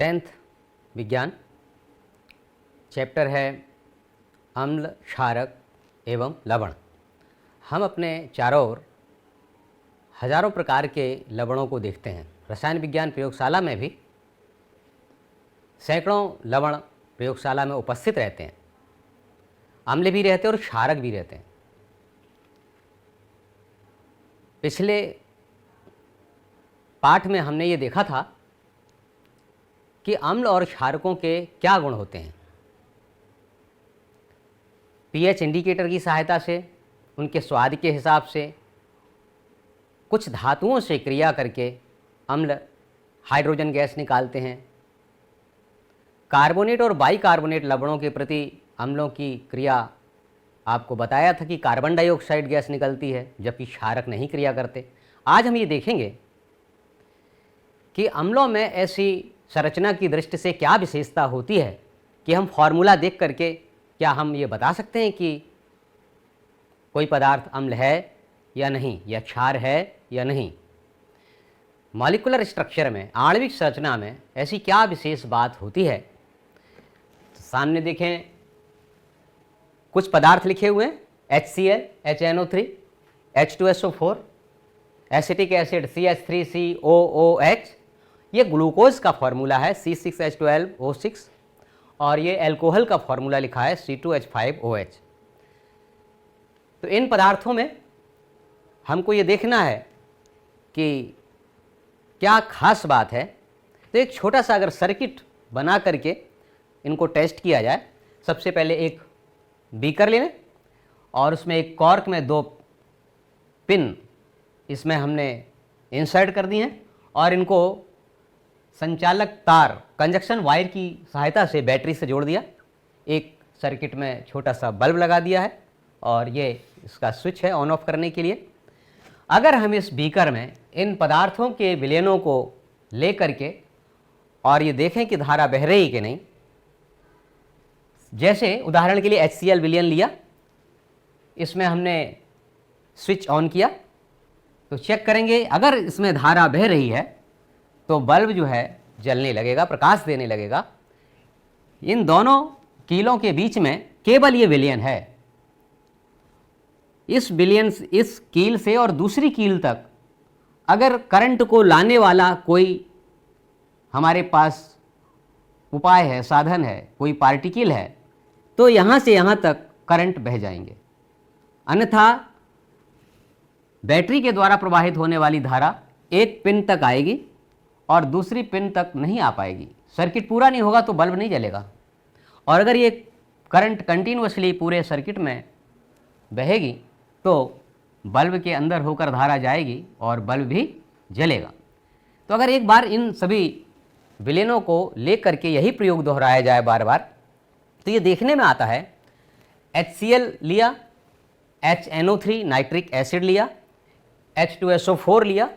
10th विज्ञान, chapter है अम्ल, क्षारक एवं लवण। हम अपने चारों ओर हजारों प्रकार के लवणों को देखते हैं। रसायन विज्ञान प्रयोगशाला में भी सैकड़ों लवण प्रयोगशाला में उपस्थित रहते हैं। अम्ल भी रहते हैं और क्षारक भी रहते हैं। पिछले पाठ में हमने ये देखा था कि अम्ल और क्षारकों के क्या गुण होते हैं। पीएच इंडिकेटर की सहायता से, उनके स्वाद के हिसाब से, कुछ धातुओं से क्रिया करके अम्ल हाइड्रोजन गैस निकालते हैं। कार्बोनेट और बाइकार्बोनेट लवणों के प्रति अम्लों की क्रिया आपको बताया था कि कार्बन डाइऑक्साइड गैस निकलती है, जबकि क्षारक नहीं क्रिया करते। आज हम ये देखेंगे कि अम्लों में ऐसी संरचना की दृष्टि से क्या विशेषता होती है कि हम फॉर्मूला देख करके क्या हम ये बता सकते हैं कि कोई पदार्थ अम्ल है या नहीं, या क्षार है या नहीं। मॉलिक्यूलर स्ट्रक्चर में, आणविक संरचना में ऐसी क्या विशेष बात होती है। तो सामने देखें, कुछ पदार्थ लिखे हुए हैं, HCl, HNO3, H2SO4, acetic acid CH3COOH, ये ग्लूकोज का फॉर्मूला है C6H12O6, और ये एल्कोहल का फॉर्मूला लिखा है C2H5OH। तो इन पदार्थों में हमको ये देखना है कि क्या खास बात है। तो एक छोटा सा अगर सर्किट बना करके इनको टेस्ट किया जाए। सबसे पहले एक बीकर ले लें और उसमें एक कॉर्क में 2 पिन इसमें हमने इंसर्ट कर दी हैं और इनको संचालक तार, कंजक्शन वायर की सहायता से बैटरी से जोड़ दिया। एक सर्किट में छोटा सा बल्ब लगा दिया है और ये इसका स्विच है ऑन ऑफ करने के लिए। अगर हम इस बीकर में इन पदार्थों के विलयनों को ले करके और ये देखें कि धारा बह रही कि नहीं, जैसे उदाहरण के लिए HCl विलयन लिया, इसमें हमने स्विच ऑन किया तो चेक करेंगे, अगर इसमें धारा बह रही है तो बल्ब जो है जलने लगेगा, प्रकाश देने लगेगा। इन दोनों कीलों के बीच में केवल ये विलयन है। इस विलयन, इस कील से और दूसरी कील तक अगर करंट को लाने वाला कोई हमारे पास उपाय है, साधन है, कोई पार्टिकल है, तो यहाँ से यहाँ तक करंट बह जाएंगे। अन्यथा बैटरी के द्वारा प्रवाहित होने वाली धारा एक पिन तक आएगी और दूसरी पिन तक नहीं आ पाएगी। सर्किट पूरा नहीं होगा तो बल्ब नहीं जलेगा। और अगर ये करंट कंटिन्यूअसली पूरे सर्किट में बहेगी तो बल्ब के अंदर होकर धारा जाएगी और बल्ब भी जलेगा। तो अगर एक बार इन सभी विलयनों को ले करके यही प्रयोग दोहराया जाए बार बार, तो ये देखने में आता है HCl लिया, HNO3 नाइट्रिक एसिड लिया, H2SO4 लिया,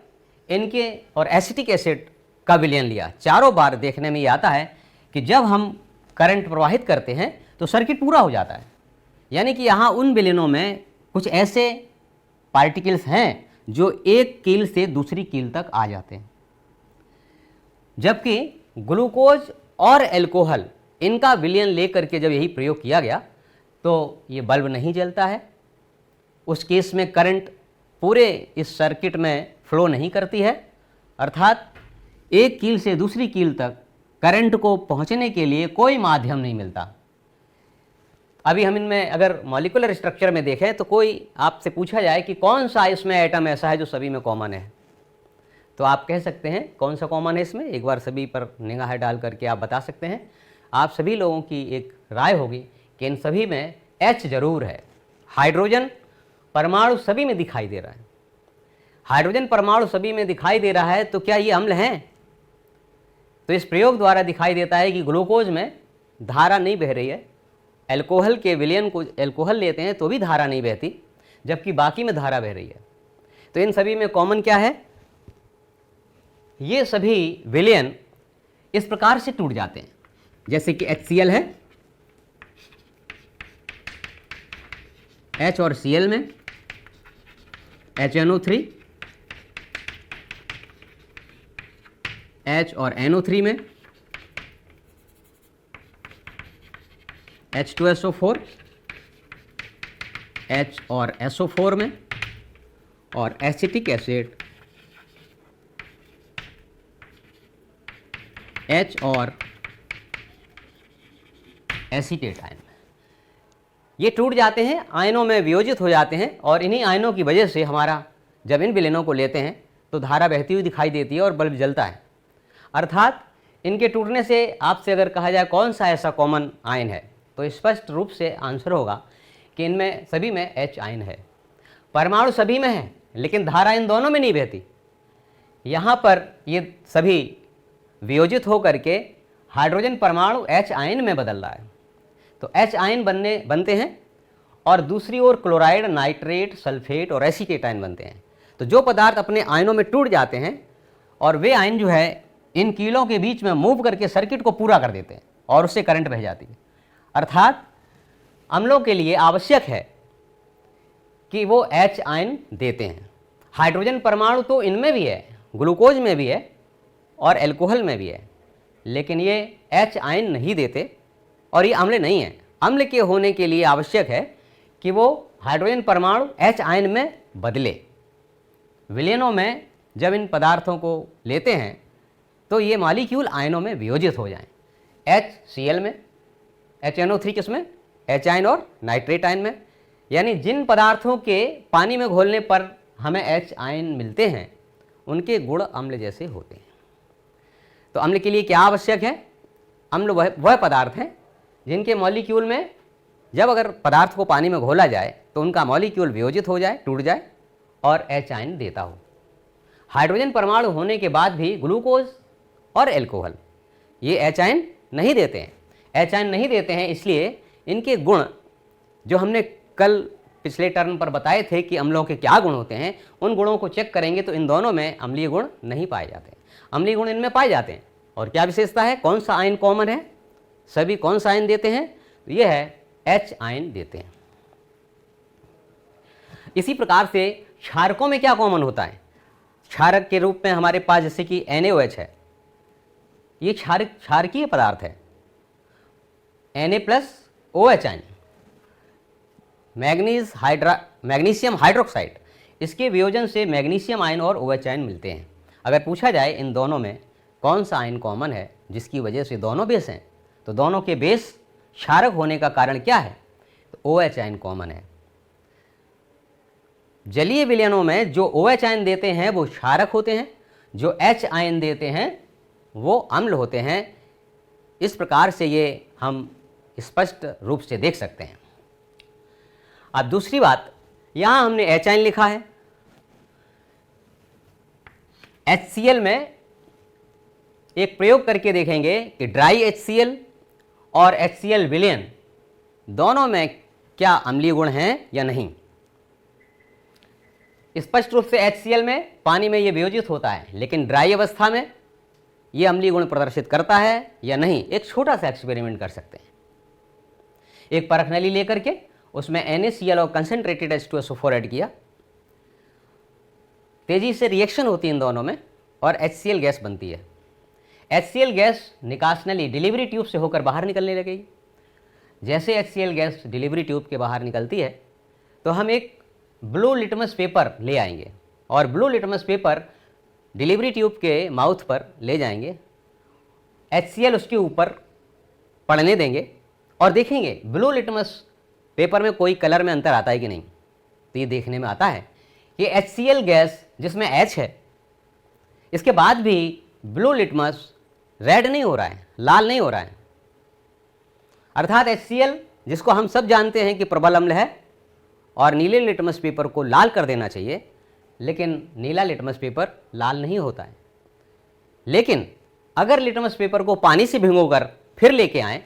इनके और एसिटिक एसिड का विलयन लिया। चारों बार देखने में ये आता है कि जब हम करंट प्रवाहित करते हैं तो सर्किट पूरा हो जाता है। यानी कि यहाँ उन विलयनों में कुछ ऐसे पार्टिकल्स हैं जो एक कील से दूसरी कील तक आ जाते हैं, जबकि ग्लूकोज और एल्कोहल इनका विलयन लेकर के जब यही प्रयोग किया गया तो ये बल्ब नहीं जलता है। उस केस में करंट पूरे इस सर्किट में फ्लो नहीं करती है, अर्थात एक कील से दूसरी कील तक करंट को पहुंचने के लिए कोई माध्यम नहीं मिलता। अभी हम इनमें अगर मॉलिक्यूलर स्ट्रक्चर में देखें तो कोई आपसे पूछा जाए कि कौन सा इसमें एटम ऐसा है जो सभी में कॉमन है, तो आप कह सकते हैं कौन सा कॉमन है इसमें। एक बार सभी पर निगाह डाल करके आप बता सकते हैं। आप सभी लोगों की एक राय होगी कि इन सभी में H जरूर है। हाइड्रोजन परमाणु सभी में दिखाई दे रहा है। हाइड्रोजन परमाणु सभी में दिखाई दे रहा है, तो क्या ये अम्ल हैं? तो इस प्रयोग द्वारा दिखाई देता है कि ग्लूकोज में धारा नहीं बह रही है। एल्कोहल के विलयन को एल्कोहल लेते हैं तो भी धारा नहीं बहती, जबकि बाकी में धारा बह रही है। तो इन सभी में कॉमन क्या है? ये सभी विलयन इस प्रकार से टूट जाते हैं, जैसे कि HCl है, H और Cl में, HNO3, H और NO3 में, H2SO4, H और SO4 में, और एसिटिक एसिड H और एसीटेट आयन में। ये टूट जाते हैं, आयनों में वियोजित हो जाते हैं, और इन्हीं आयनों की वजह से हमारा जब इन विलयनों को लेते हैं तो धारा बहती हुई दिखाई देती है और बल्ब जलता है। अर्थात इनके टूटने से आपसे अगर कहा जाए कौन सा ऐसा कॉमन आयन है, तो स्पष्ट रूप से आंसर होगा कि इनमें सभी में H आयन है। परमाणु सभी में है, लेकिन धारा इन दोनों में नहीं बहती। यहाँ पर ये सभी वियोजित होकर के हाइड्रोजन परमाणु H आयन में बदल रहा है, तो H आयन बनते हैं, और दूसरी ओर क्लोराइड, नाइट्रेट, सल्फेट और एसीटेट आयन बनते हैं। तो जो पदार्थ अपने आयनों में टूट जाते हैं, और वे आयन जो है इन कीलों के बीच में मूव करके सर्किट को पूरा कर देते हैं और उससे करंट बह जाती है। अर्थात अम्लों के लिए आवश्यक है कि वो H आयन देते हैं। हाइड्रोजन परमाणु तो इनमें भी है, ग्लूकोज में भी है और एल्कोहल में भी है, लेकिन ये H आयन नहीं देते और ये अम्ल नहीं है। अम्ल के होने के लिए आवश्यक है कि वो हाइड्रोजन परमाणु H आयन में बदले। विलयनों में जब इन पदार्थों को लेते हैं तो ये मॉलिक्यूल आयनों में वियोजित हो जाएं। HCl में, HNO3 किसमें, H आयन और नाइट्रेट आयन में। यानी जिन पदार्थों के पानी में घोलने पर हमें H आयन मिलते हैं उनके गुण अम्ल जैसे होते हैं। तो अम्ल के लिए क्या आवश्यक है? अम्ल वह पदार्थ हैं जिनके मॉलिक्यूल में जब अगर पदार्थ को पानी में घोला जाए तो उनका मॉलिक्यूल वियोजित हो जाए, टूट जाए और H आयन देता हो। हाइड्रोजन परमाणु होने के बाद भी ग्लूकोज और एल्कोहल ये H आयन नहीं देते हैं। H आयन नहीं देते हैं इसलिए इनके गुण जो हमने कल पिछले टर्म पर बताए थे कि अम्लों के क्या गुण होते हैं, उन गुणों को चेक करेंगे तो इन दोनों में अम्लीय गुण नहीं पाए जाते। अम्लीय गुण इनमें पाए जाते हैं। और क्या विशेषता है? कौन सा आयन कॉमन है? सभी कौन सा आयन देते हैं? तो यह है H आयन देते हैं। इसी प्रकार से क्षारकों में क्या कॉमन होता है? क्षारक के रूप में हमारे पास जैसे कि NaOH है, ये क्षारकीय पदार्थ है। Na+OH आयन, मैग्नीशियम हाइड्रोक्साइड, इसके वियोजन से मैग्नीशियम आयन और OH आयन मिलते हैं। अगर पूछा जाए इन दोनों में कौन सा आयन कॉमन है जिसकी वजह से दोनों बेस हैं, तो दोनों के बेस क्षारक होने का कारण क्या है? तो OH आयन कॉमन है। जलीय विलयनों में जो OH आयन देते हैं वो क्षारक होते हैं, जो H आयन देते हैं वो अम्ल होते हैं। इस प्रकार से ये हम स्पष्ट रूप से देख सकते हैं। अब दूसरी बात, यहां हमने H आयन लिखा है। HCl में एक प्रयोग करके देखेंगे कि ड्राई HCl और HCl विलयन दोनों में क्या अम्लीय गुण हैं या नहीं। स्पष्ट रूप से HCl में पानी में ये वियोजित होता है, लेकिन ड्राई अवस्था में ये अम्लीय गुण प्रदर्शित करता है या नहीं। एक छोटा सा एक्सपेरिमेंट कर सकते हैं। एक परख नली लेकर के उसमें NaCl और कंसनट्रेटेड H2SO4 ऐड किया, तेजी से रिएक्शन होती है इन दोनों में और HCl गैस बनती है। HCl गैस निकास नली डिलीवरी ट्यूब से होकर बाहर निकलने लगेगी। जैसे HCl गैस डिलीवरी ट्यूब के बाहर निकलती है तो हम एक ब्लू लिटमस पेपर ले आएंगे और blue litmus paper delivery tube के माउथ पर ले जाएंगे। HCl उसके ऊपर पड़ने देंगे और देखेंगे ब्लू लिटमस पेपर में कोई कलर में अंतर आता है कि नहीं। तो ये देखने में आता है कि HCl गैस जिसमें H है, इसके बाद भी ब्लू लिटमस रेड नहीं हो रहा है, लाल नहीं हो रहा है। अर्थात HCl जिसको हम सब जानते हैं कि प्रबल अम्ल है और नीले लिटमस पेपर को लाल कर देना चाहिए, लेकिन नीला लिटमस पेपर लाल नहीं होता है। लेकिन अगर लिटमस पेपर को पानी से भिगोकर फिर लेके आएं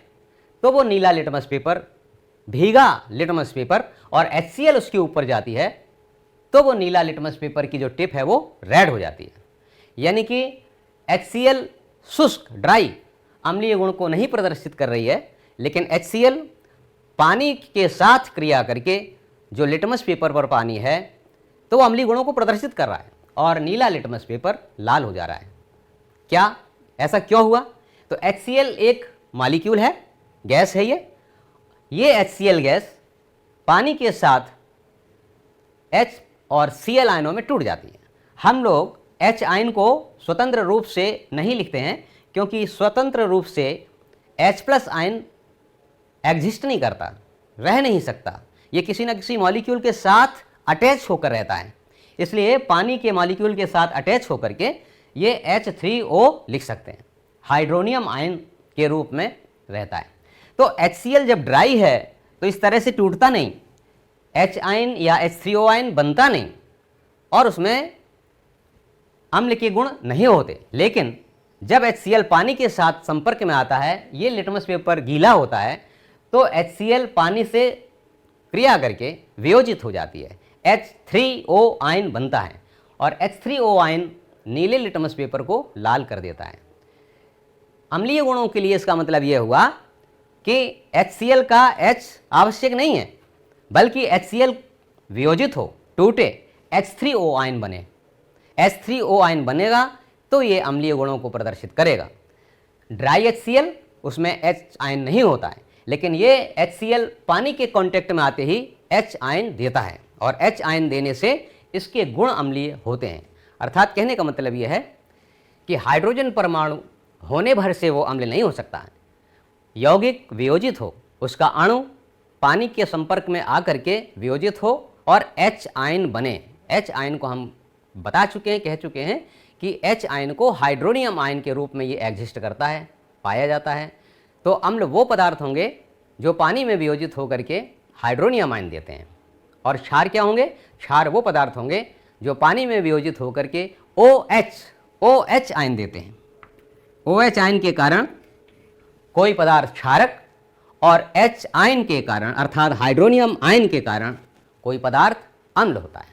तो वो नीला लिटमस पेपर, भीगा लिटमस पेपर और HCl उसके ऊपर जाती है तो वो नीला लिटमस पेपर की जो टिप है वो रेड हो जाती है। यानी कि HCl शुष्क, ड्राई, अम्लीय गुण को नहीं प्रदर्शित कर रही है, लेकिन HCl पानी के साथ क्रिया करके जो लिटमस पेपर पर पानी है तो वो अम्लीय गुणों को प्रदर्शित कर रहा है और नीला लिटमस पेपर लाल हो जा रहा है। क्या ऐसा क्यों हुआ? तो HCl एक मॉलिक्यूल है, गैस है ये, ये HCl गैस पानी के साथ H और Cl आयनों में टूट जाती है। हम लोग H आयन को स्वतंत्र रूप से नहीं लिखते हैं, क्योंकि स्वतंत्र रूप से H+ आयन एग्जिस्ट नहीं करता, रह नहीं सकता। ये किसी न किसी मॉलिक्यूल के साथ अटैच होकर रहता है, इसलिए पानी के मॉलिक्यूल के साथ अटैच होकर के ये H3O लिख सकते हैं, हाइड्रोनियम आयन के रूप में रहता है। तो HCl जब ड्राई है तो इस तरह से टूटता नहीं, H आयन या H3O आयन बनता नहीं और उसमें अम्ल के गुण नहीं होते। लेकिन जब HCl पानी के साथ संपर्क में आता है, ये लिटमस पेपर गीला होता है, तो HCl पानी से क्रिया करके वियोजित हो जाती है, H3O आयन बनता है और H3O आयन नीले लिटमस पेपर को लाल कर देता है। अम्लीय गुणों के लिए इसका मतलब यह हुआ कि HCl का H आवश्यक नहीं है, बल्कि HCl वियोजित हो, टूटे, H3O आयन बने। H3O आयन बनेगा तो ये अम्लीय गुणों को प्रदर्शित करेगा। ड्राई HCl उसमें H आयन नहीं होता है, लेकिन ये HCl पानी के कांटेक्ट में आते ही H आयन देता है और H आयन देने से इसके गुण अम्लीय होते हैं। अर्थात कहने का मतलब यह है कि हाइड्रोजन परमाणु होने भर से वो अम्ल नहीं हो सकता है। यौगिक वियोजित हो, उसका अणु पानी के संपर्क में आकर के वियोजित हो और H आयन बने। H आयन को हम बता चुके हैं, कह चुके हैं कि H आयन को हाइड्रोनियम आयन के रूप में ये एग्जिस्ट करता है, पाया जाता है। तो अम्ल वो पदार्थ होंगे जो पानी में वियोजित होकर के हाइड्रोनियम आयन देते हैं, और क्षार क्या होंगे? क्षार वो पदार्थ होंगे जो पानी में वियोजित होकर के OH आयन देते हैं। OH आयन के कारण कोई पदार्थ क्षारक और H आयन के कारण अर्थात हाइड्रोनियम आयन के कारण कोई पदार्थ अम्ल होता है।